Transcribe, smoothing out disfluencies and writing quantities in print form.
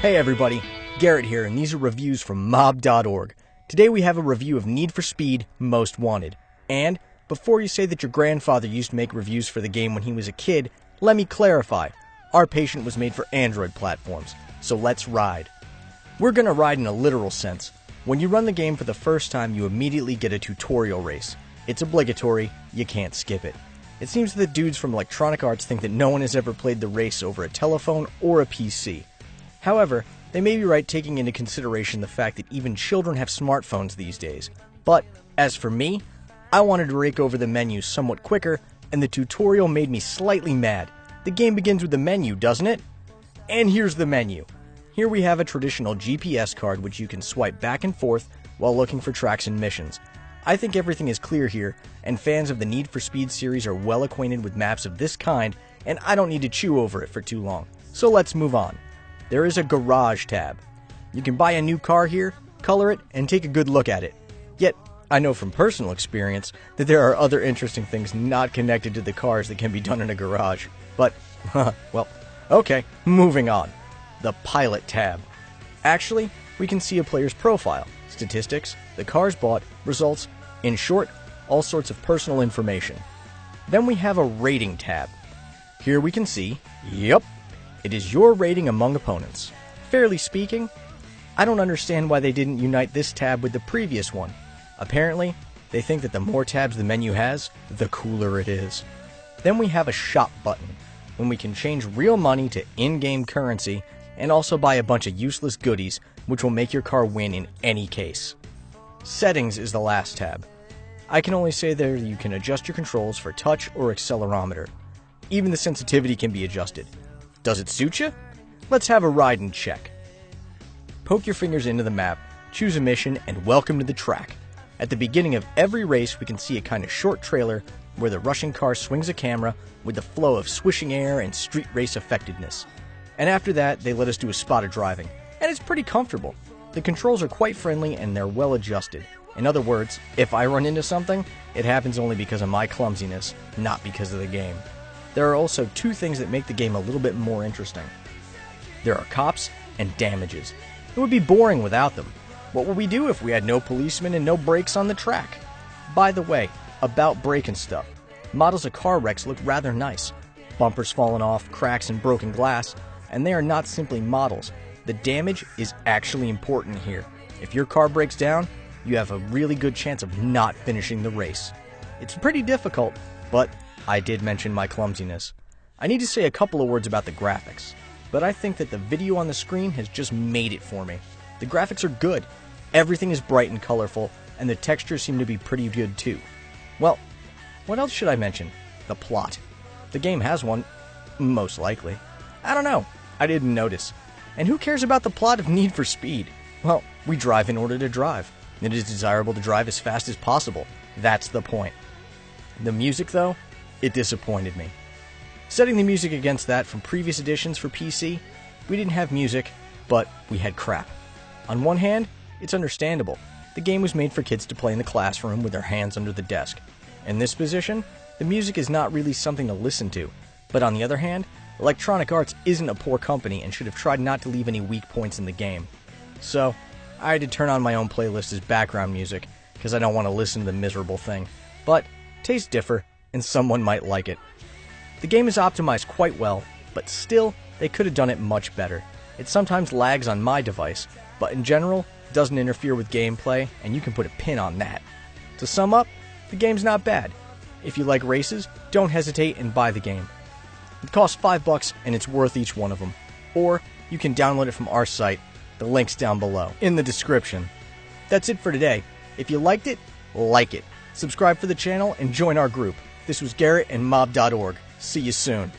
Hey everybody, Garrett here, and these are reviews from mob.org. Today we have a review of Need for Speed Most Wanted. And, before you say that your grandfather used to make reviews for the game when he was a kid, let me clarify. Our patient was made for Android platforms, so let's ride. We're gonna ride in a literal sense. When you run the game for the first time, you immediately get a tutorial race. It's obligatory, you can't skip it. It seems that dudes from Electronic Arts think that no one has ever played the race over a telephone or a PC. However, they may be right taking into consideration the fact that even children have smartphones these days. But, as for me, I wanted to rake over the menus somewhat quicker, and the tutorial made me slightly mad. The game begins with the menu, doesn't it? And here's the menu. Here we have a traditional GPS card which you can swipe back and forth while looking for tracks and missions. I think everything is clear here, and fans of the Need for Speed series are well acquainted with maps of this kind, and I don't need to chew over it for too long. So let's move on. There is a Garage tab. You can buy a new car here, color it, and take a good look at it. Yet, I know from personal experience that there are other interesting things not connected to the cars that can be done in a garage. But, well, okay, moving on. The Pilot tab. Actually, we can see a player's profile, statistics, the cars bought, results, in short, all sorts of personal information. Then we have a Rating tab. Here we can see, yep, it is your rating among opponents. Fairly speaking, I don't understand why they didn't unite this tab with the previous one. Apparently, they think that the more tabs the menu has, the cooler it is. Then we have a Shop button, when we can change real money to in-game currency and also buy a bunch of useless goodies which will make your car win in any case. Settings is the last tab. I can only say there you can adjust your controls for touch or accelerometer. Even the sensitivity can be adjusted. Does it suit you? Let's have a ride and check. Poke your fingers into the map, choose a mission, and welcome to the track. At the beginning of every race, we can see a kind of short trailer where the rushing car swings a camera with the flow of swishing air and street race effectiveness. And after that, they let us do a spot of driving, and it's pretty comfortable. The controls are quite friendly and they're well adjusted. In other words, if I run into something, it happens only because of my clumsiness, not because of the game. There are also two things that make the game a little bit more interesting. There are cops and damages. It would be boring without them. What would we do if we had no policemen and no brakes on the track? By the way, about braking stuff. Models of car wrecks look rather nice. Bumpers falling off, cracks and broken glass, and they are not simply models. The damage is actually important here. If your car breaks down, you have a really good chance of not finishing the race. It's pretty difficult, but I did mention my clumsiness. I need to say a couple of words about the graphics, but I think that the video on the screen has just made it for me. The graphics are good, everything is bright and colorful, and the textures seem to be pretty good too. Well, what else should I mention? The plot. The game has one, most likely. I don't know, I didn't notice. And who cares about the plot of Need for Speed? Well, we drive in order to drive. It is desirable to drive as fast as possible. That's the point. The music, though, it disappointed me. Setting the music against that from previous editions for PC, we didn't have music, but we had crap. On one hand, it's understandable. The game was made for kids to play in the classroom with their hands under the desk. In this position, the music is not really something to listen to. But on the other hand, Electronic Arts isn't a poor company and should have tried not to leave any weak points in the game. So, I had to turn on my own playlist as background music, because I don't want to listen to the miserable thing. But, tastes differ, and someone might like it. The game is optimized quite well, but still, they could have done it much better. It sometimes lags on my device, but in general, it doesn't interfere with gameplay, and you can put a pin on that. To sum up, the game's not bad. If you like races, don't hesitate and buy the game. It costs $5 and it's worth each one of them. Or, you can download it from our site. The link's down below, in the description. That's it for today. If you liked it, like it. Subscribe for the channel and join our group. This was Garrett and mob.org. See you soon.